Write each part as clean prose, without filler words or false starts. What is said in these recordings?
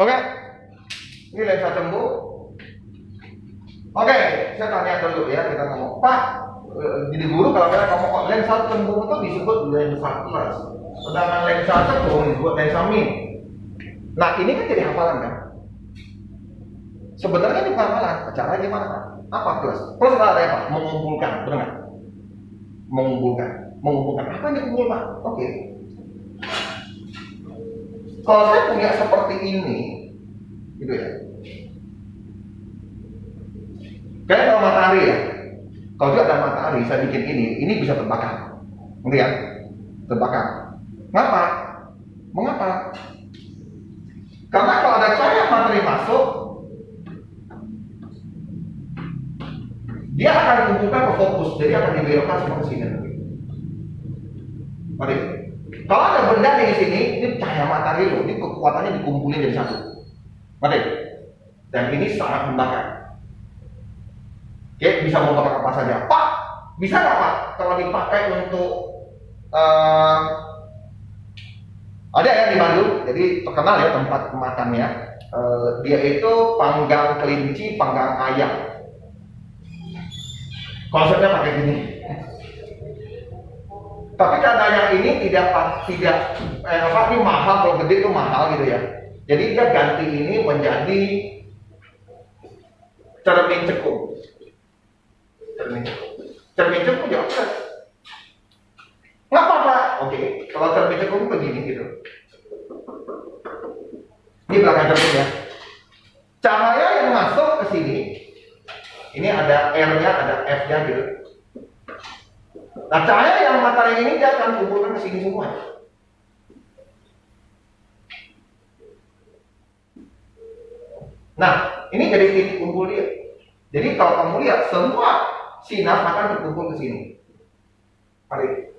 Oke, ini lensa cembung. Oke, saya tanya dulu ya, kita ngomong, Pak, jadi guru kalau kita ngomong lensa cembung itu disebut lensa plus, sedangkan lensa cembung disebut lensa min. Nah ini kan jadi hafalan kan? Sebenarnya ini bukan hafalan, caranya gimana Pak? Apa plus? Plus ada apa? Mengumpulkan, benar? Mengumpulkan. Apa yang dikumpul Pak? Oke. Kalau saya punya seperti ini, gitu ya. Kayak kalau matahari ya. Kalau juga ada matahari, saya bikin ini bisa terbakar. Ngerti ya? Terbakar. Mengapa? Karena kalau ada cahaya matahari masuk, dia akan kumpulkan ke fokus, jadi akan dibelokkan semua ke sini. Mari. Kalau ada benda di sini, ini cahaya matahari loh, ini kekuatannya dikumpulin jadi satu. Mari. Dan ini sangat membakar. Oke, bisa membakar apa saja. Pak, bisa nggak Pak kalau dipakai untuk ada yang di Bandung, jadi terkenal ya tempat makannya. Dia itu panggang kelinci, panggang ayam. Konsepnya pakai gini. Tapi karena yang ini ini mahal, kalau gede itu mahal gitu ya. Jadi dia ganti ini menjadi cermin cekung. Cermin cekung ya oke. Nggak apa-apa. Oke, kalau cermin cekung begini gitu. Ini belakang cermin ya. Cahaya yang masuk ke sini, ini ada R-nya, ada F-nya gitu. Nah, cahaya yang matahari ini dia akan kumpulkan ke sini semua. Nah, ini jadi titik kumpul dia. Jadi kalau kamu lihat semua sinar akan berkumpul ke sini. Mari.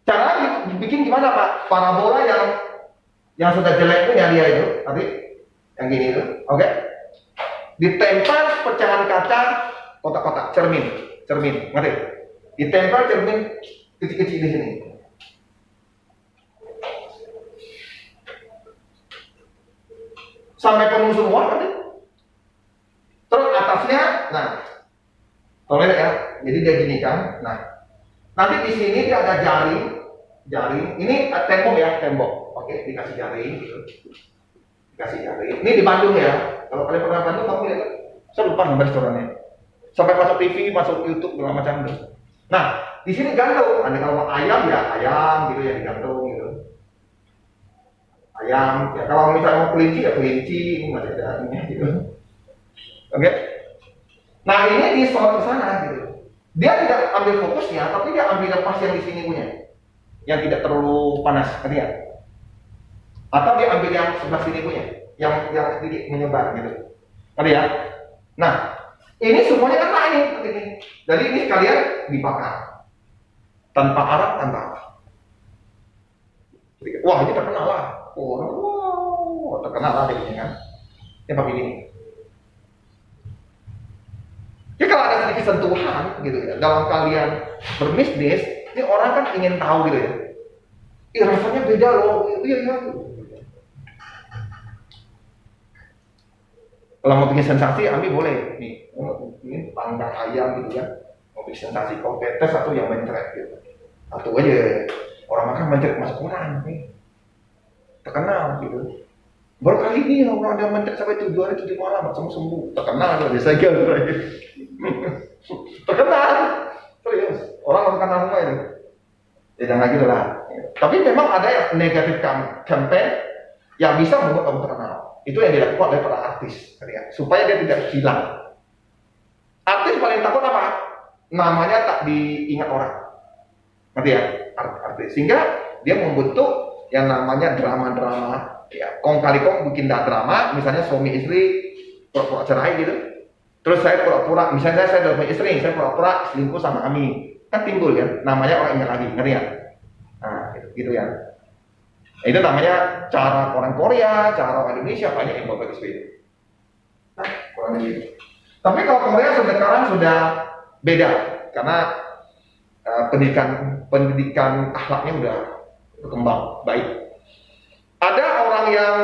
Cara dibikin gimana Pak? Parabola yang sudah jelek punya dia itu, tadi yang gini itu, oke? Ditempel pecahan kaca kotak-kotak cermin, ngerti? Ditempel cermin kecil-kecil di sini. Sampai penuh semua, ngerti? Terus atasnya, nah, tolong ya, jadi dia gini kan, nah, nanti di sini dia ada jaring, ini tembok, oke, dikasih jaring gitu, ini di Bandung ya, kalau kalian pernah Bandung kamu lihat, saya lupa nama restorannya, sampai masuk TV, masuk YouTube segala macam gitu. Nah, di sini gantung, ada kalau ayam ya ayam gitu ya digantung gitu, ayam, ya kalau misalnya mau kelinci ya kelinci, ini masih ada ini gitu, oke. Nah ini di slot ke sana gitu. Dia tidak ambil fokusnya, tapi dia ambil lepas yang di sini punya, yang tidak terlalu panas, tadi ya. Atau dia ambil yang sebelah sini punya, yang sedikit menyebar gitu, tadi ya. Nah, ini semuanya kan naik seperti ini. Jadi ini sekalian dibakar, tanpa arah, tanpa apa. Wah ini terkenal lah, terkenal lah ini kan. Ini pakai ini. Jadi kalau ada sedikit sentuhan gitu ya, dalam kalian berbisnis, ini orang kan ingin tahu gitu ya. Rasanya beda loh, iya. Kalau mau bikin sensasi, ambil boleh. Nih, ini panggang ayam gitu ya. Mau bikin sensasi kompetes atau yang mencret gitu. Satu aja, orang makan mencret masuk orang nih. Terkenal gitu. Baru kali ini orang ada mencret sampai 7 hari 7 malam langsung sembuh. Terkenal loh, saya kira. Terkenal, serius. Orang kenal semua itu. Ya jangan gitu lah. Tapi memang ada yang negatif campaign yang bisa membuat kamu terkenal. Itu yang dilakukan oleh para artis, ya. Supaya dia tidak hilang. Artis paling takut apa? Namanya tak diingat orang. Ngerti ya? Artis. Sehingga dia membentuk yang namanya drama-drama. Ya, kong kali kong bikin drama, misalnya suami istri pura-pura cerai gitu. Terus saya pura-pura, misalnya saya udah punya istri, saya pura-pura selingkuh sama Ami, kan timbul ya, namanya orang ingat lagi, ngerti ya? Nah, gitu ya. Nah, itu namanya cara orang Korea, cara orang Indonesia banyak yang berbagi seperti itu. Nah, kurang lebih. Tapi kalau Korea sekarang sudah beda, karena pendidikan akhlaknya udah berkembang baik. Ada orang yang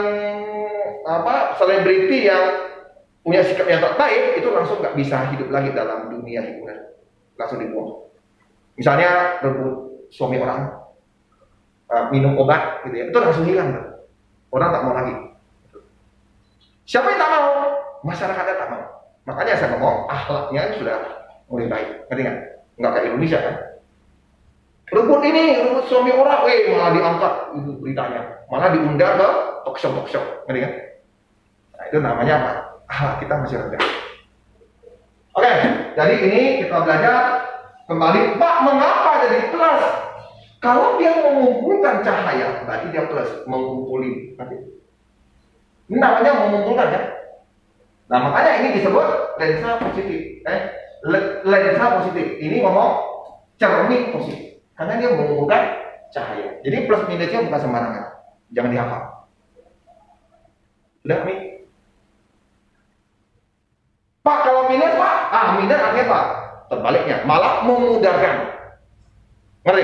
selebriti yang punya sikap yang terbaik itu langsung nggak bisa hidup lagi dalam dunia hiburan, langsung dibuang. Misalnya rebut suami orang, minum obat gitu ya, itu langsung hilang. Orang tak mau lagi. Siapa yang tak mau? Masyarakatnya tak mau. Makanya saya ngomong akhlaknya sudah mulai baik. Ngerti nggak? Nggak kayak Indonesia kan? Rebut ini, rebut suami orang, malah diangkat itu beritanya, malah diundang ke talk show, ngerti kan? Nah, itu namanya apa? Kita masih rendah. Oke, jadi ini kita belajar kembali. Pak, mengapa jadi plus? Kalau dia mengumpulkan cahaya, berarti dia plus, mengumpulin. Ini namanya mengumpulkan ya. Nah, makanya ini disebut lensa positif. Lensa positif. Ini ngomong cermin positif. Karena dia mengumpulkan cahaya. Jadi plus minusnya bukan sembarangan. Jangan dihafal. Sudah, Mi? Pak, kalau minus, Pak? Minus artinya Pak? Terbaliknya, malah memudarkan. Ngerti?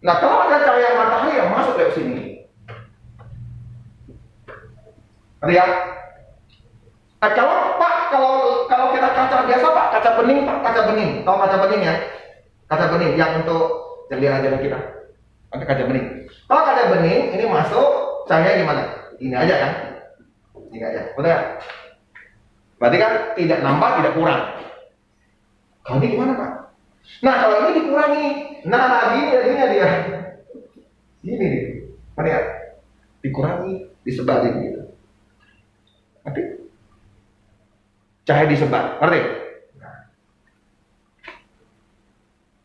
Nah, kalau ada cahaya matahari yang masuk ke sini. Ngerti ya? Nah, kalau Pak, kalau kita kaca biasa Pak, kaca bening Pak, kaca bening. Tahu kaca bening ya? Kaca bening yang untuk jendela kita. Pakai kaca bening. Kalau kaca bening ini masuk cahaya gimana? Ini aja kan? Ini aja. Benar? Berarti kan tidak nambah, tidak kurang. Kalau ini gimana Pak? Nah, kalau ini dikurangi. Nah, gini dia. Ini. Lihat. Dikurangi, disebarin gitu. Nanti cahaya disebar, ngerti? Nah.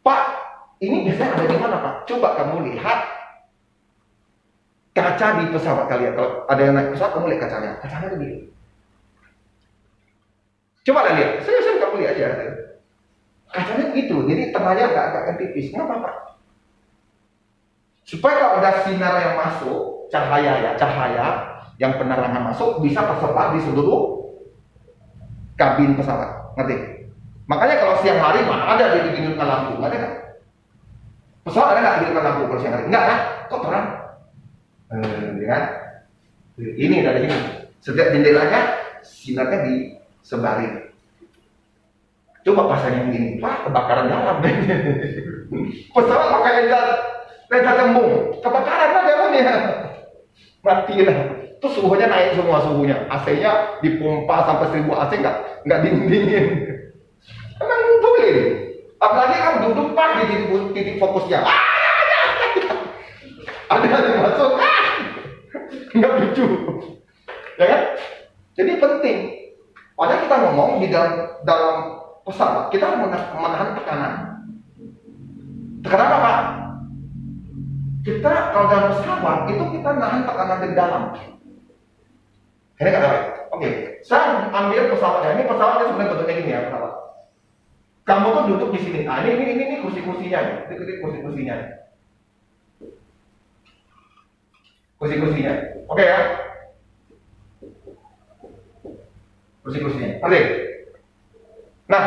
Pak, ini biasanya ada di mana Pak? Coba kamu lihat kaca di pesawat kalian. Kalau ada yang naik pesawat, kamu lihat kacanya. Kacanya begini. Coba lihat, seriusan kamu lihat aja. Kacanya begitu, jadi tengahnya agak tipis. Kenapa Pak? Supaya kalau ada sinar yang masuk, cahaya yang penerangan masuk bisa tersebar di seluruh kabin pesawat, ngerti? Makanya kalau siang hari mana ada dihidupkan lampu, nggak ada kan? Pesawat ada nggak dihidupkan lampu kalau siang hari? Nggak kan? Kok terang? Ya kan? Ini dari sini. Setiap jendelanya sinarnya disebarin. Coba pasang yang gini, Pak, kebakaran dalam. Pesawat pakai lensa cembung, kebakaran lah dalamnya. Mati lah. Terus suhunya naik semua suhunya. AC-nya dipompa sampai 1000 AC nggak dingin. Emang boleh. Apalagi kan duduk pas di titik fokusnya. Ada yang masuk. Nggak lucu. Ya kan? Jadi penting. Padahal kita ngomong di dalam pesawat, kita menahan tekanan. Tekanan apa? Kita kalau dalam pesawat itu kita nahan tekanan dari dalam. Ini kata, oke, saya ambil pesawatnya. Ini pesawatnya sebenarnya bentuknya gini ya pesawat. Kamu tuh duduk di sini. Nah, ini kursi-kursinya, ini kursi-kursinya. Kursi-kursinya, oke ya? Kursi-kursinya, oke. Nah,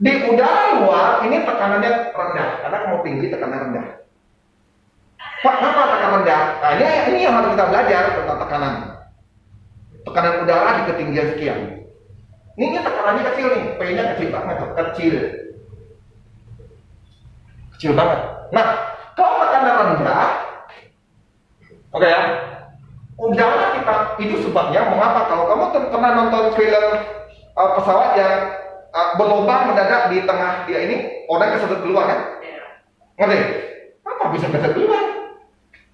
di udara luar ini tekanannya rendah, karena kamu tinggi tekanan rendah. Pak, kenapa tekanan rendah? Nah, ini yang harus kita belajar tentang tekanan. Tekanan udara di ketinggian sekian. Ini tekanannya kecil nih, P-nya kecil banget, kecil banget. Nah, kalau tekanan rendah, oke ya, udara kita itu sebabnya mengapa kalau kamu pernah nonton film pesawat yang berlubang mendadak di tengah dia ini, orang kesedot keluar kan? Ngerti? Apa bisa kesedot keluar?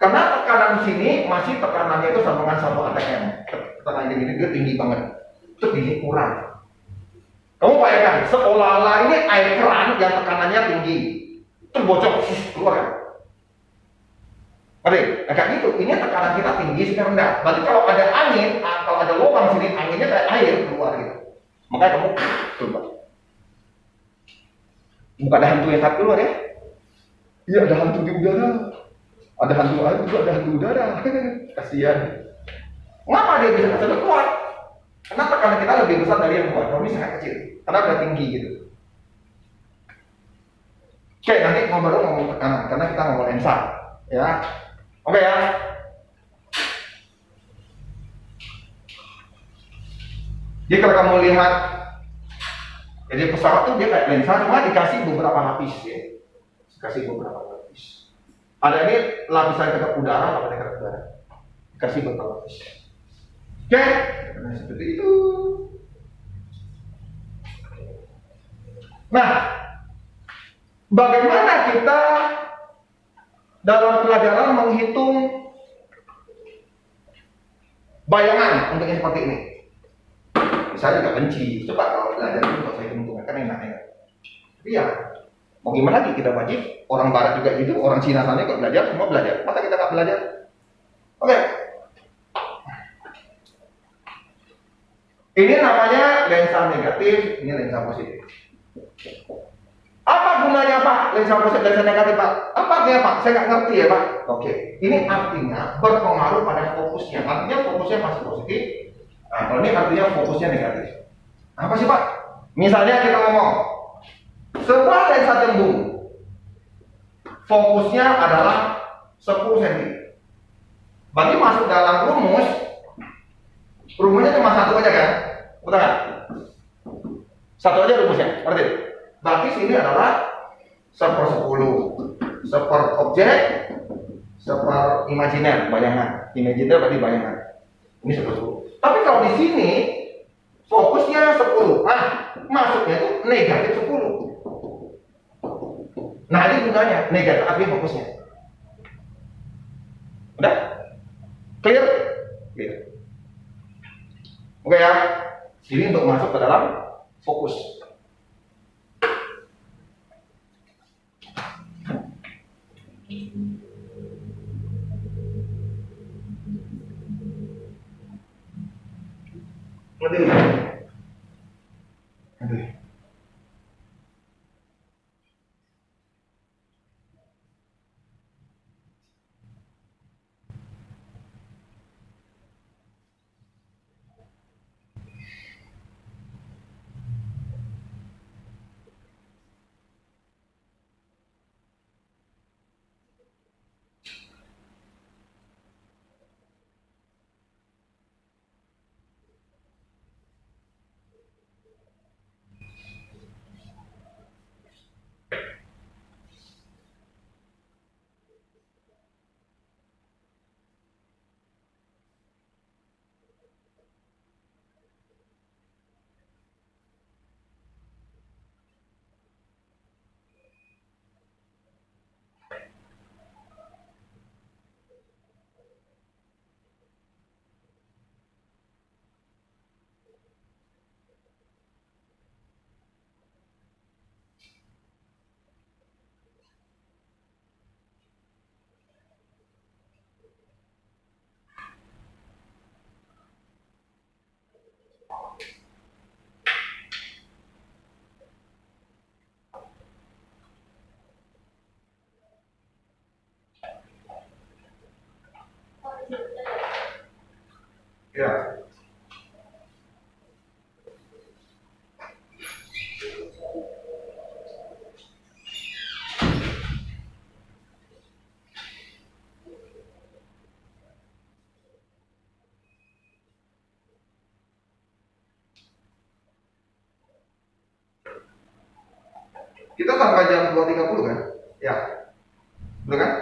Karena tekanan sini masih tekanannya itu sambungan sambung ATM. Tekanan ini dia tinggi banget. Terus ini kurang. Kamu bayangkan seolah-olah ini air keran yang tekanannya tinggi, terus bocor keluar kan? Ngerti? Nah, kayak gitu. Ini tekanan kita tinggi sehingga rendah. Berarti kalau ada angin, kalau ada lubang sini, anginnya kayak air keluar gitu. Makanya kamu keluar. Bukan ada hantu yang tak keluar ya? Iya, ada hantu di udara. Ada hantu air juga, ada hantu udara. Kasihan. Mengapa dia bisa keluar? Karena tekanan kita lebih besar dari yang keluar. Kalau ini sangat kecil. Karena udah tinggi gitu. Oke, nanti baru ngomong tekanan. Karena kita ngomong lensa. Ya. Oke ya. Jadi kalau kamu lihat, jadi pesawat tuh dia kayak lensa, cuma dikasih beberapa lapis ya, dikasih beberapa lapis. Ada ini lapisan kedap udara, lapisan kedap udara, dikasih beberapa lapis. Oke, nah, seperti itu. Nah, bagaimana kita dalam pelajaran menghitung bayangan untuk yang seperti ini? Saya juga benci. Coba kalau belajar itu kalau saya hitung kan enak-enak. Tapi ya, mau gimana lagi, kita wajib. Orang Barat juga gitu, orang Cina sana juga belajar, semua belajar. Masa kita nggak belajar? Oke. Ini namanya lensa negatif, ini lensa positif. Apa gunanya Pak lensa positif, lensa negatif Pak? Apa artinya Pak? Saya nggak ngerti ya Pak. Oke. Ini artinya berpengaruh pada fokusnya. Artinya fokusnya masih positif. Nah, kalau ini artinya fokusnya negatif. Apa sih Pak? Misalnya kita ngomong sebuah lensa cembung, fokusnya adalah 10 cm. Berarti masuk dalam rumusnya cuma satu aja kan? Betul kan? Satu aja rumusnya, berarti sini adalah 1/10. Seper objek, seper imajiner, bayangan. Imajiner berarti bayangan. Ini 1/10. Tapi kalau di sini fokusnya 10. Nah, masuknya itu negatif 10. Nah, ini gunanya negatif artinya fokusnya. Udah? Clear? Clear. Oke ya. Ini untuk masuk ke dalam fokus. Aduh. Ya. Kita sampai jam 2.30 kan? Ya. Betul kan?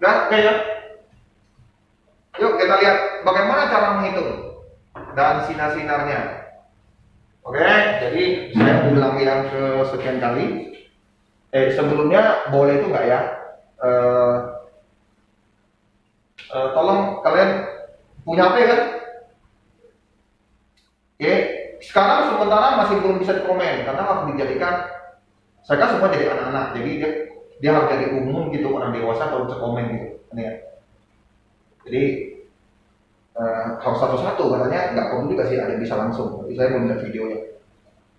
Nah, oke ya. Yuk kita lihat bagaimana cara menghitung dan sinar-sinarnya. Oke, jadi saya ulang yang kesekian kali. Sebelumnya boleh itu nggak ya? Tolong kalian punya HP kan? Oke, sekarang sementara masih belum bisa dikomen karena waktu dijadikan, saya kan semua jadi anak-anak, jadi dia harus jadi umum gitu, orang dewasa kalau bisa komen gitu, ini ya. Jadi harus satu-satu katanya, nggak perlu juga sih ada bisa langsung, tapi saya belum lihat videonya.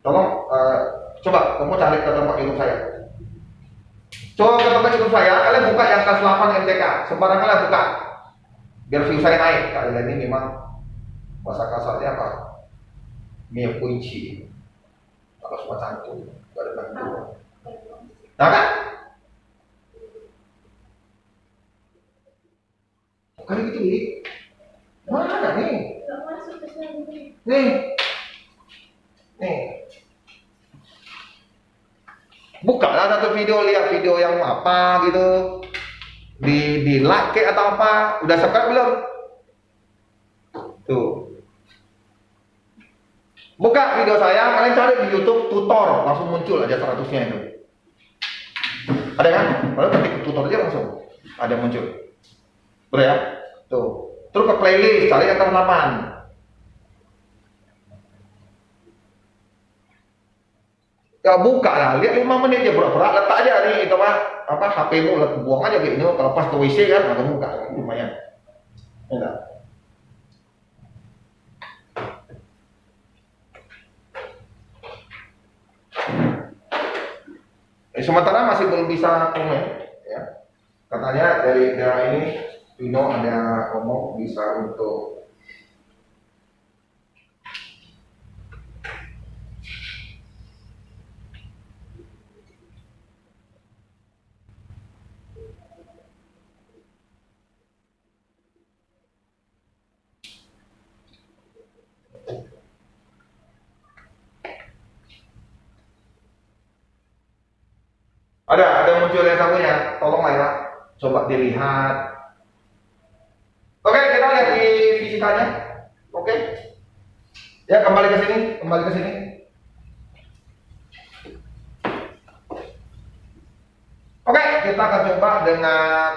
Tolong coba kamu cari ke tempat YouTube saya. Coba ke tempat YouTube saya, kalian buka yang kelas 8 MTK, sembarang kalian buka, biar view saya naik. Kalian ini memang bahasa kasarnya apa? Mie kunci, kalau semua cantum, gak ada bantu. Nah kan? Kali gitu nih, mana nih? Nih, nih. Buka lah satu video, lihat video yang apa gitu, di like kayak atau apa, udah subscribe belum? Tuh. Buka video saya, kalian cari di YouTube tutor, langsung muncul aja 100-nya itu. Ada kan? Kalau ketik tutor aja langsung ada muncul. Betul ya? Tuh. Terus ke playlist, cari yang kelas 8. Ya buka lah, lihat 5 menit ya pura-pura letak aja nih itu apa HP-mu buang aja kayak ini, kalau pas ke WC kan kamu buka lumayan. Enggak. Sementara masih belum bisa komen ya. Katanya dari daerah ini Vino ada ngomong bisa untuk ada muncul yang satunya, tolong lah ya, coba dilihat. Oke, kita lihat di fisikanya. Oke, ya kembali ke sini. Oke, kita akan coba dengan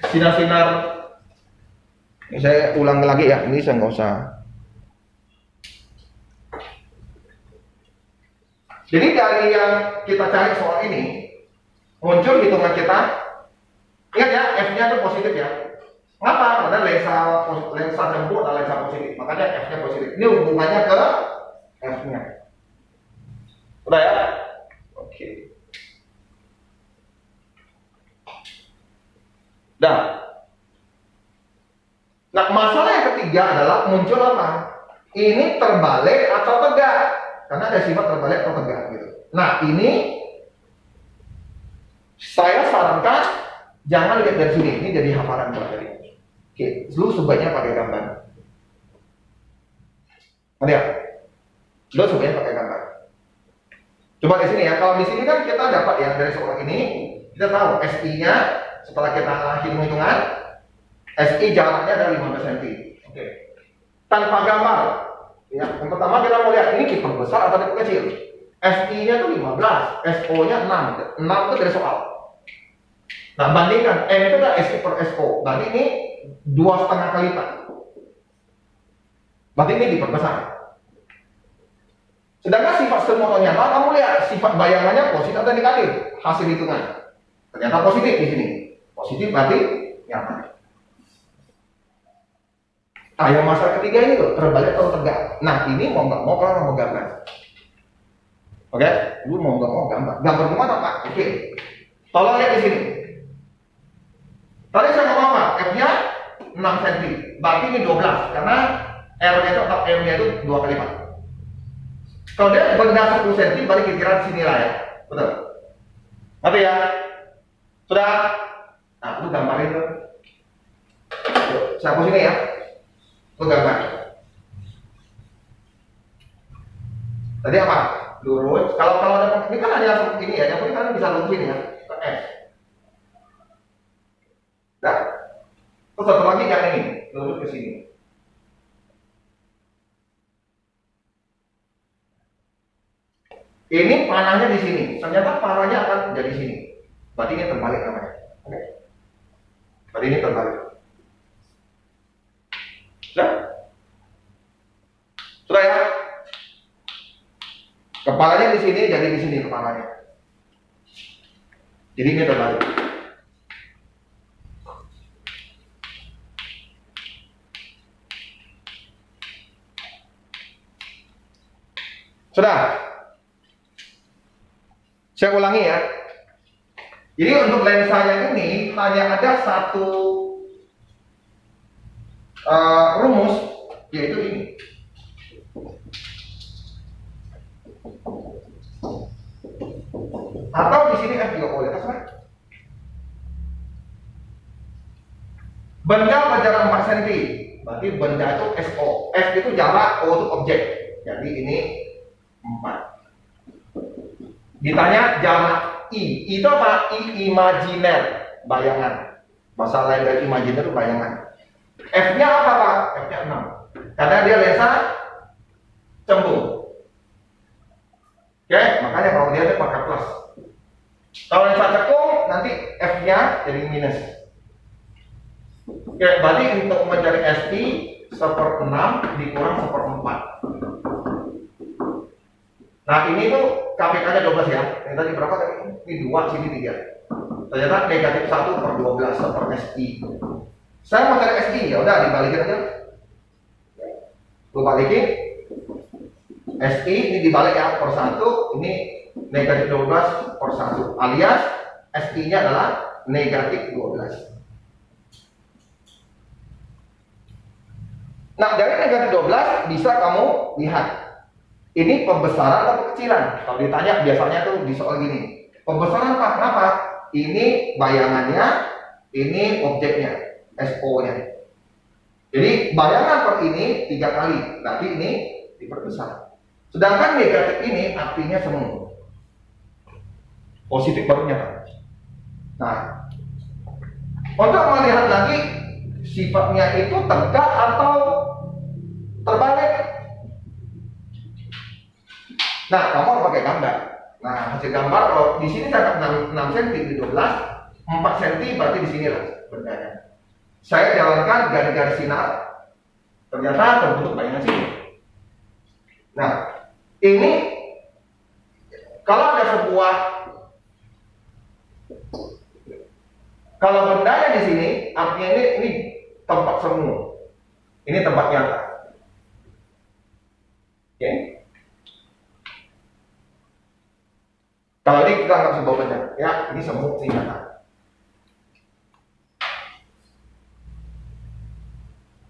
sinar-sinar. Ini saya ulang lagi ya, ini saya nggak usah. Jadi dari yang kita cari soal ini, muncul hitungan kita. Ingat ya, F-nya itu positif ya. Kenapa? Karena lensa jemput adalah lensa positif, makanya F-nya positif. Ini hubungannya ke F-nya. Udah ya? Oke. Nah, masalah yang ketiga adalah muncul apa? Ini terbalik atau tegak? Karena ada sifat terbalik atau tegak gitu. Nah, ini saya sarankan jangan lihat dari sini. Ini jadi hafalan buat tadi. Oke, lu sebaiknya pakai gambar. Ada? Lu sebaiknya pakai gambar. Coba di sini ya. Kalau di sini kan kita dapat ya dari soal ini, kita tahu SI-nya setelah kita hitung-hitungan, SI jaraknya ada 15 cm. Oke. Tanpa gambar. Ya, yang pertama kita mau lihat ini kiper besar atau kiper kecil. SI-nya tuh 15, SO-nya 6. 6 itu dari soal. Nah, bandingkan M itu adalah SI per SO. Berarti ini 2,5 kali lipat. Berarti ini diperbesar. Sedangkan sifat semua nyata, kamu lihat sifat bayangannya positif atau negatif. Hasil hitungan ternyata positif di sini. Positif berarti nyata. Nah, yang masalah ketiga ini loh, terbalik atau tegak. Nah, ini mau nggak mau kalau mau gambar. Oke, lu mau nggak mau gambar. Gambar gimana Pak? Oke, tolong lihat di sini. Tadi saya ngomong apa? F-nya 6 cm. Berarti ini 12 karena R-nya itu atau M-nya itu 2 kali lipat. Kalau dia benda 10 cm, balik kira-kira sini lah ya. Betul. Ngerti ya? Sudah? Nah, lu gambarin tuh. Saya hapus ini ya. Lu gambar. Tadi apa? Lurus. Kalau ada ini kan hanya ini ya, yang penting kan bisa lurus ini ya. Ke F. Terus satu lagi yang ini, lurus ke sini. Ini panahnya di sini, ternyata panahnya akan jadi sini. Berarti ini terbalik namanya. Oke. Berarti ini terbalik. Sudah? Sudah ya? Kepalanya di sini, jadi di sini kepalanya. Jadi ini terbalik. Sudah? Saya ulangi ya. Jadi untuk lensanya ini hanya ada satu rumus, yaitu ini. Atau di sini F juga boleh, terserah. Benda berjarak 4 cm, berarti benda itu SO. F itu jarak, O itu objek. Jadi ini 4. Ditanya jarak I. Itu apa? I imajiner, bayangan. Bahasa lain dari imajiner itu bayangan. F-nya apa Pak? F-nya 6. Karena dia lensa cembung. Oke, makanya kalau dia itu pakai plus. Kalau lensa cekung nanti F-nya jadi minus. Oke, berarti untuk mencari ST 1/6 dikurang 1/4. Nah ini tuh KPK-nya 12 ya. Ini tadi berapa tadi? Ini 2, sini 3. Ternyata negatif 1/12 per SI. Saya mau cari SI, ya udah dibalikin aja. Gue balikin. SI ini dibalik ya per 1, ini negatif 12 per 1. Alias SI-nya adalah negatif 12. Nah dari negatif 12 bisa kamu lihat ini pembesaran atau kekecilan. Kalau ditanya biasanya tuh di soal gini, pembesaran Pak, kenapa? Ini bayangannya, ini objeknya, SO-nya. Jadi bayangan per ini 3 kali, berarti ini diperbesar. Sedangkan negatif ini artinya semu. Positif barunya Pak. Nah, untuk melihat lagi sifatnya itu tegak atau terbalik. Nah, kamu harus pakai gambar. Nah, hasil gambar kalau di sini saya 6 cm di 12, 4 cm berarti di sini lah bendanya. Saya jalankan garis-garis sinar, ternyata terbentuk bayangan sini. Nah, ini kalau ada sebuah, kalau bendanya di sini, artinya ini tempat semu. Ini tempat nyata. Oke. Kalau ini kita nggak bisa bawa benda, ya ini semu, ini nyata.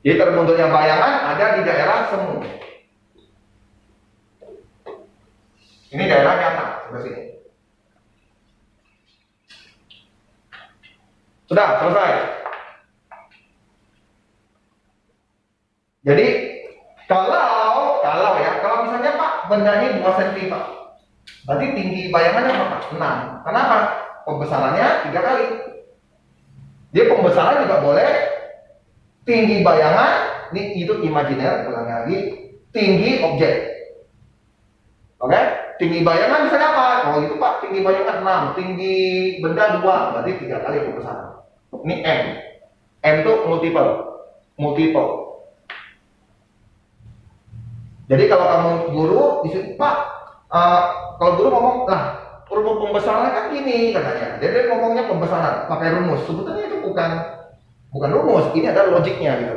Jadi terbentuknya bayangan ada di daerah semu. Ini daerah nyata, sebelah sini. Sudah selesai. Jadi kalau misalnya Pak benda ini 2 cm Pak, berarti tinggi bayangannya apa? 6. Kenapa? Pembesarannya 3 kali. Dia pembesaran juga boleh. Tinggi bayangan, ini itu imajiner, ulang lagi. Tinggi objek. Oke? Tinggi bayangan misalnya apa? Kalau itu Pak, tinggi bayangan 6, tinggi benda 2, berarti 3 kali pembesaran. Ini M. M itu multiple. Jadi kalau kamu guru, disitu Pak, kalau guru ngomong, lah rumus pembesaran kan gini katanya. Jadi dia ngomongnya pembesaran pakai rumus. Sebetulnya itu bukan rumus, ini adalah logiknya gitu.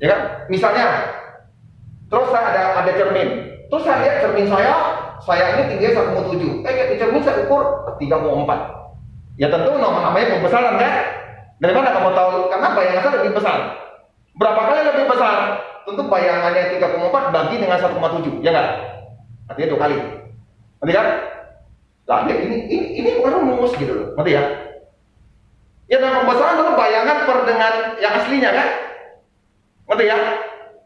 Ya kan? Misalnya, terus saya ada cermin. Terus saya lihat cermin saya ini tingginya 1,7. Di cermin saya ukur 3,4. Ya tentu namanya pembesaran kan? Dari mana kamu tahu? Karena bayangan saya lebih besar. Berapa kali lebih besar? Tentu bayangannya 3,4 bagi dengan 1,7, ya enggak? Artinya 2 kali. Ngerti kan? Nah, ini bukan rumus gitu loh. Ngerti ya? Ya dan pembesaran itu bayangan per dengan yang aslinya kan? Ngerti ya?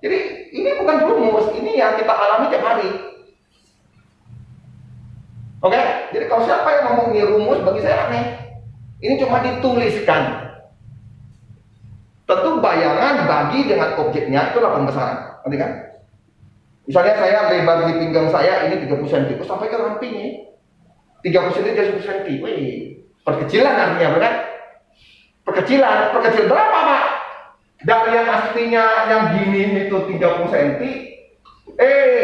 Jadi ini bukan rumus, ini yang kita alami tiap hari. Oke? Jadi kalau siapa yang ngomong ini rumus, bagi saya aneh. Ini cuma dituliskan. Tentu bayangan bagi dengan objeknya itulah pembesaran. Ngerti kan? Misalnya saya lebar di pinggang saya ini 30 cm, terus sampai ke rampingnya 30 cm jadi 10 cm. Wih, perkecilan artinya, bukan? Perkecilan, perkecil berapa, Pak? Dari yang aslinya yang gini itu 30 cm,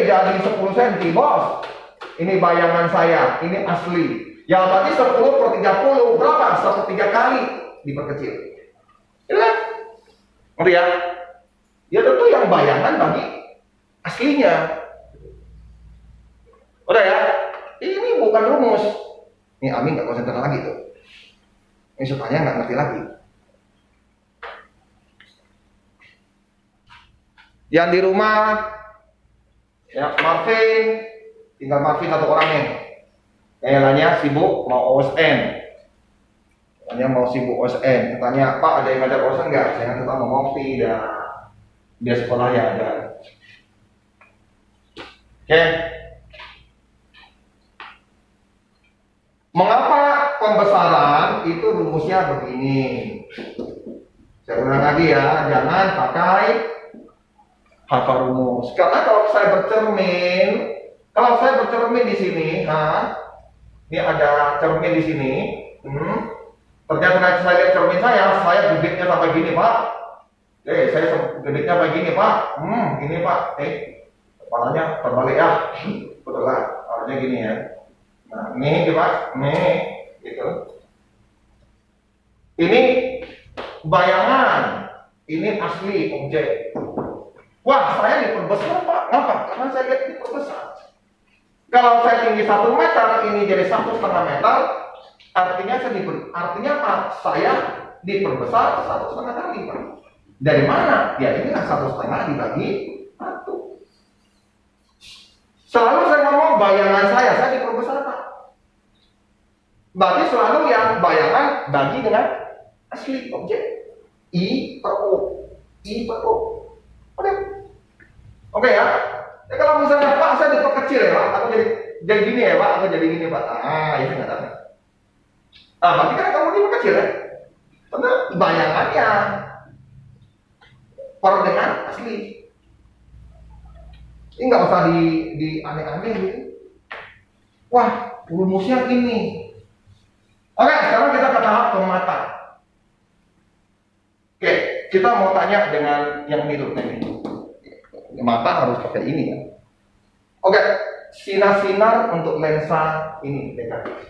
jadi 10 cm, Bos. Ini bayangan saya, ini asli. Ya berarti 10 per 30 berapa? 1/3 kali diperkecil. Itu kan? Ngerti ya? Ya tentu yang bayangan bagi aslinya. Udah ya? Ini bukan rumus. Ini Amin nggak konsentrasi lagi tuh. Ini supaya nggak ngerti lagi. Yang di rumah, ya Marvin, tinggal Marvin satu orangnya. Kayaknya sibuk mau OSN. Katanya mau sibuk OSN. Katanya, Pak ada yang ngajar OSN nggak? Saya nggak tahu mau ngopi dan dia sekolah ya ada. Oke. Mengapa pembesaran itu rumusnya begini? Saya ulang lagi ya, jangan pakai hafal rumus. Karena kalau saya bercermin di sini, ini ada cermin di sini. Ternyata saya lihat cermin saya gebitnya sampai gini, Pak. Saya gebitnya sampai gini, Pak. Gini, Pak. Kepalanya terbalik ya. Betul lah, harusnya gini ya. Nah, ini Pak, gitu. Ini bayangan, ini asli objek. Wah, saya diperbesar, Pak. Kenapa? Karena saya lihat diperbesar. Kalau saya tinggi 1 meter, ini jadi 1,5 meter. Artinya apa? Saya diperbesar 1,5 kali, Pak. Dari mana? Ya ini kan 1,5 dibagi 1. Selalu saya ngomong bayangan saya diperbesar, Pak. Berarti selalu yang bayangan bagi dengan asli objek. I per O. Oke ya. Ya kalau misalnya Pak saya diperkecil ya Pak, atau jadi gini ya Pak, atau jadi gini Pak. Ini nggak tahu. Berarti kan kamu diperkecil ya. Karena bayangannya per dengan asli. Ini nggak usah di aneh-aneh gitu. Wah, rumusnya ini. Oke, sekarang kita ke tahap pematah. Oke, kita mau tanya dengan yang ini dulu nih. Mata harus pakai ini ya. Oke, sinar-sinar untuk lensa ini negatif.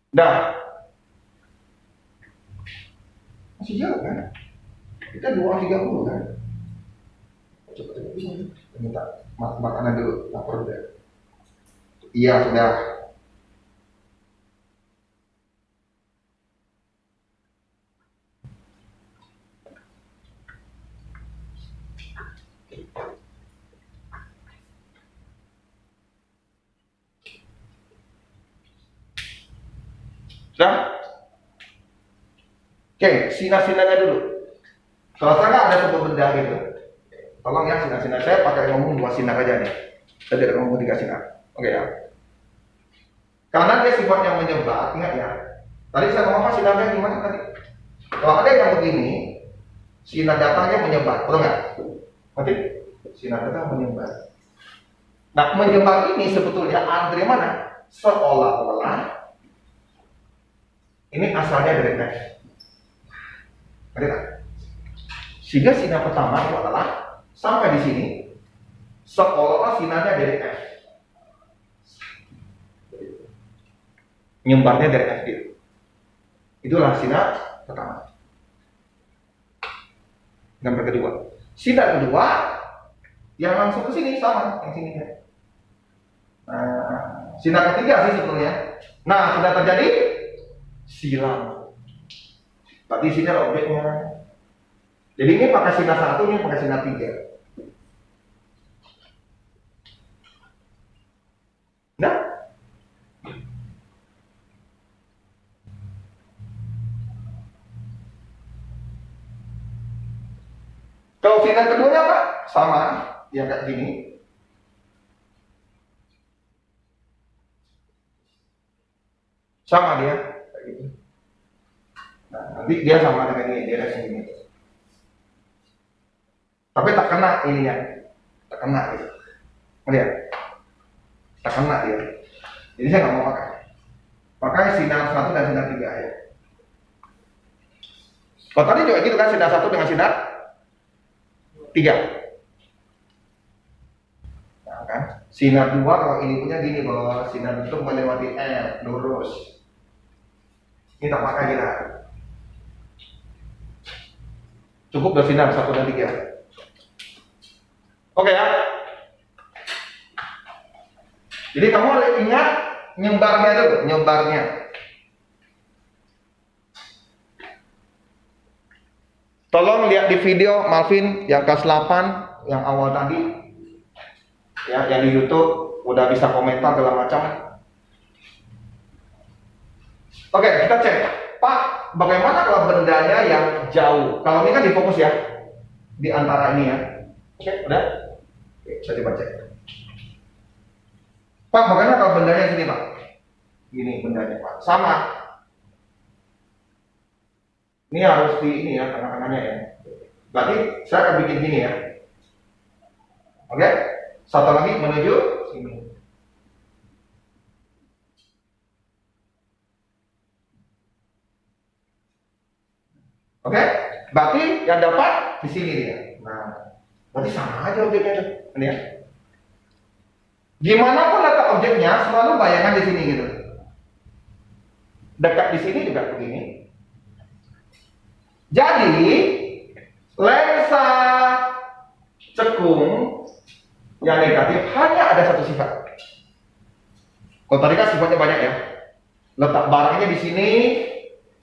Dah. Masih jauh kan? Kita 2.30 kan? Coba bisa minta makanan dulu, lapar udah. Iya sudah. Sudah? Oke, sinar-sinarnya dulu. Selesai nggak ada sebuah benda gitu? Tolong ya sinar-sinar, saya pakai ngomong 2 sinar aja nih. Saya tidak ngomong 3 sinar. Oke ya. Karena dia sifatnya menyebar, ingat ya. Tadi saya ngomong apa sinarnya gimana tadi? Kalau ada yang begini, sinar datangnya menyebar, betul nggak? Nanti sinar datang menyebar. Nah, menyebar ini sebetulnya dari mana? Seolah-olah ini asalnya dari F. Ngerti tak? Sehingga sinar pertama itu adalah sampai di sini seolah-olah sinarnya dari F. Nyebarnya dari F gitu. Itulah sinar pertama. Gambar kedua. Sinar kedua yang langsung ke sini sama yang sini ya. Nah, sinar ketiga sih sebetulnya. Nah, sudah terjadi silang. Berarti sini ada objeknya. Jadi ini pakai sinar 1, ini pakai sinar 3. Nah, kalau sinar keduanya Pak sama, yang kayak gini. Sama dia kayak gitu. Nah, nanti dia sama dengan ini, dia reaksi ini. Tapi tak kena ininya, tak kena gitu. Lihat, tak kena dia. Jadi saya nggak mau pakai sinar 1 dan sinar 3 ya. Kalau tadi juga gitu kan, sinar 1 dengan sinar 3. Nah, kan? Sinar 2 kalau ini punya gini bos, sinar itu melewati R, lurus. Ini tak pakai kita. Cukup dari sinar 1 dan 3. Oke ya. Jadi kamu harus ingat nyebarnya dulu, nyebarnya. Tolong lihat di video Malvin yang kelas 8 yang awal tadi. Ya, yang di YouTube udah bisa komentar segala macam. Oke, kita cek. Pak, bagaimana kalau bendanya yang jauh? Kalau ini kan difokus ya, di antara ini ya. Oke, udah? Oke, saya coba cek. Pak, bagaimana kalau bendanya sini, Pak? Ini bendanya, Pak. Sama. Ini harus di ini ya, tengah-tengahnya ya. Berarti saya akan bikin gini ya. Oke? Satu lagi menuju sini. Oke? Berarti yang dapat di sini dia. Nah, berarti sama aja objeknya tuh. Ini ya. Gimana pun letak objeknya, selalu bayangan di sini gitu. Dekat di sini juga begini. Jadi lensa cekung yang negatif hanya ada satu sifat. Kalau tadi kan sifatnya banyak ya. Letak barangnya di sini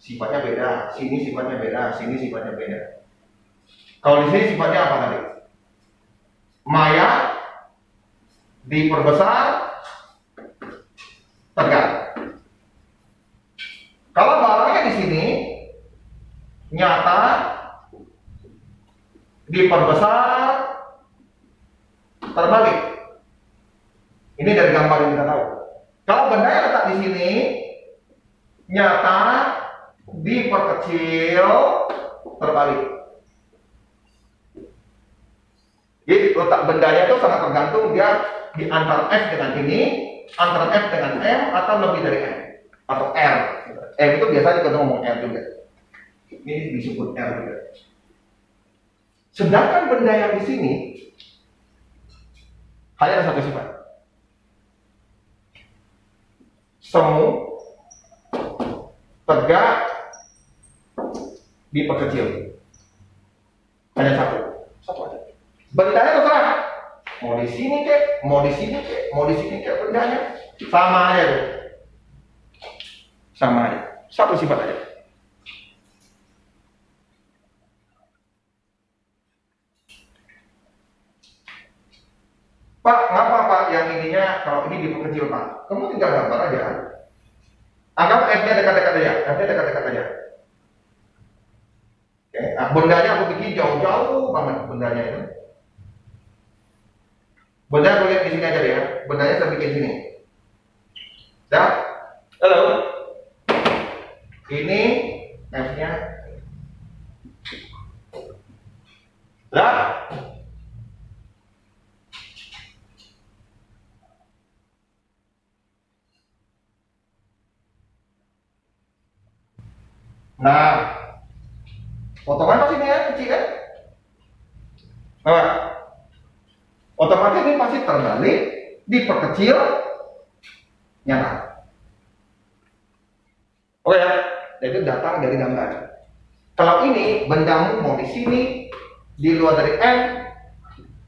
sifatnya beda, sini sifatnya beda, sini sifatnya beda. Kalau di sini sifatnya apa tadi? Maya diperbesar, tegak. Kalau barangnya di sini nyata, diperbesar, terbalik. Ini dari gambar yang kita tahu. Kalau benda yang letak di sini nyata, diperkecil, terbalik. Jadi letak bendanya itu sangat tergantung dia di antara F dengan ini, antara F dengan M, atau lebih dari M, atau R. M itu biasanya kita ngomong R juga. Ini disebut R juga. Sedangkan benda yang di sini hanya ada satu sifat. Semu, tegak, diperkecil. Hanya satu. Satu aja. Bendanya terserah. Mau di sini kek, mau di sini kek, mau di sini kek bendanya. Sama aja tuh. Sama aja. Satu sifat aja. Pak, ngapa Pak yang ininya kalau ini diperkecil Pak? Kamu tinggal gambar aja. Anggap F-nya dekat-dekat aja. F-nya dekat-dekat aja. Oke, nah, bendanya aku bikin jauh-jauh banget bendanya itu. Bendanya aku lihat di sini aja ya. Bendanya saya bikin sini. Dah? Halo. Ini F-nya. Dah? Nah, potongan pasti ini ya, kecil kan? Nah, otomatis ini pasti terbalik, diperkecil, nyata. Oke ya, itu datang dari gambar. Kalau ini bendamu mau di sini, di luar dari M,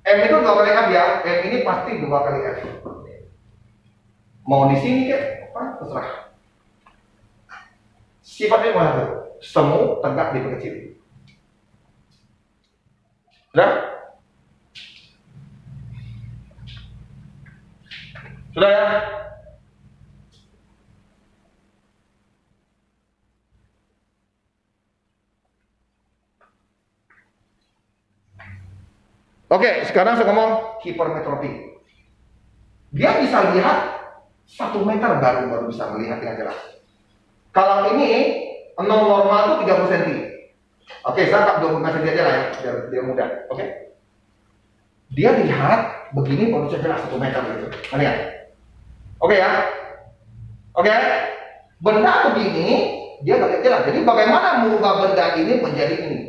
M itu 2 kali F ya, M ini pasti 2 kali F. Mau di sini kan, apa? Terserah. Sifatnya mana tuh? Semu, tegak, diperkecil. Sudah? Sudah ya? Oke, sekarang saya ngomong hipermetropi. Dia bisa lihat 1 meter baru bisa melihat dengan jelas. Kalau ini Nol normal itu 30 cm. Oke, saya 25 cm aja lah ya, biar mudah. Oke. Dia lihat begini baru saya bilang 1 meter gitu. Lihat. Oke ya. Oke. Benda begini dia nggak jelas. Jadi bagaimana mengubah benda ini menjadi ini?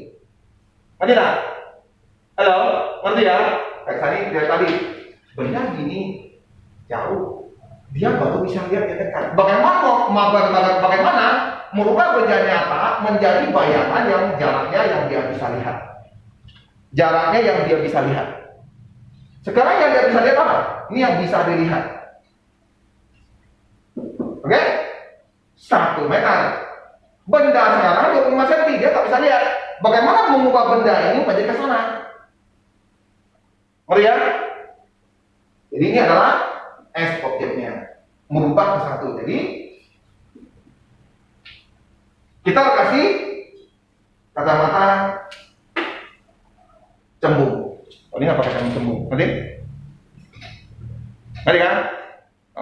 Ngerti tak? Halo, ngerti ya? Kayak tadi benda gini jauh, dia baru bisa lihat yang dekat. Bagaimana merubah benda nyata menjadi bayangan yang jaraknya yang dia bisa lihat. Jaraknya yang dia bisa lihat. Sekarang yang dia bisa lihat apa? Ini yang bisa dilihat. Oke? 1 meter. Benda sekarang 25 cm, dia tak bisa lihat. Bagaimana mengubah benda ini menjadi ke sana? Ngerti ya? Jadi ini adalah S objeknya. Merubah ke satu. Jadi kita kasih kacamata cembung. Oh, ini apa kacamata cembung? Ngerti? Ngerti kan?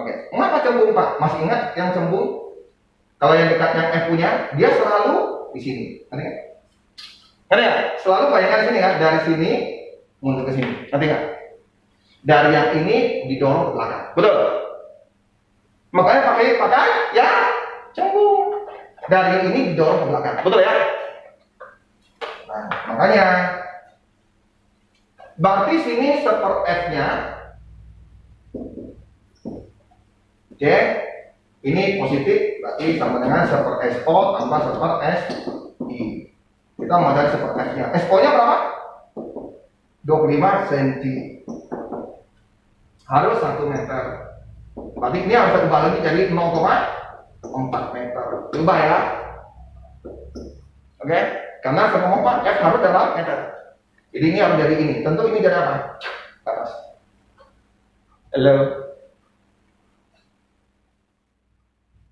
Oke. Mengapa cembung, Pak? Masih ingat yang cembung? Kalau yang dekatnya F punya, dia selalu di sini. Ngerti kan? Ngerti ya? Selalu bayangkan di sini kan? Dari sini mundur ke sini. Ngerti kan? Dari yang ini didorong ke belakang. Betul? Makanya pakai ya cembung. Dari yang ini didorong ke belakang. Betul ya? Nah, makanya berarti sini seper F-nya. Oke. Ini positif, berarti sama dengan seper SO tambah seper SI. Kita mau cari seper F-nya. SO-nya berapa? 25 cm. Harus 1 meter. Berarti ini harus kita balik jadi 0,4 meter. Ubah ya. Oke? Karena 1,4 F harus dalam meter. Jadi ini harus jadi ini. Tentu ini jadi apa? Atas. Halo.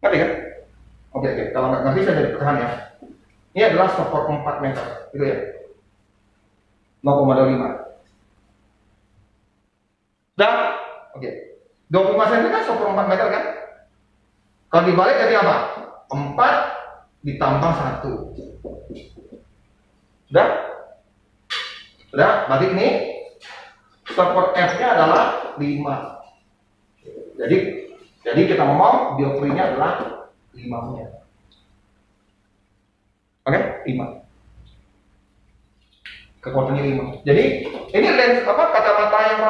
Ngerti kan? Oke. Kalau nggak bisa jadi pertahan ya. Ini adalah 1,4 meter. Gitu ya. 0,25. Sudah? Oke. 25 cm kan 1,4 meter kan? Kalau dibalik jadi apa? 4 ditambah 1. Sudah? Sudah? Berarti ini support F-nya adalah 5. Jadi kita ngomong dioptrinya adalah 5 punya. Oke? 5. Kekuatannya 5. Jadi ini lens kacamata yang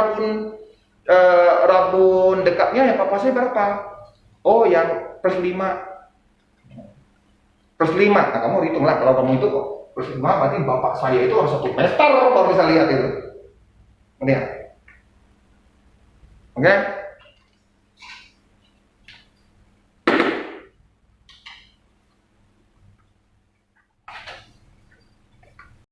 rabun dekatnya yang papasnya berapa? Oh, yang +5. +5. Nah, kamu hitunglah kalau kamu itu +5 berarti bapak saya itu harus 1 meter baru bisa lihat itu. Lihat. Oke?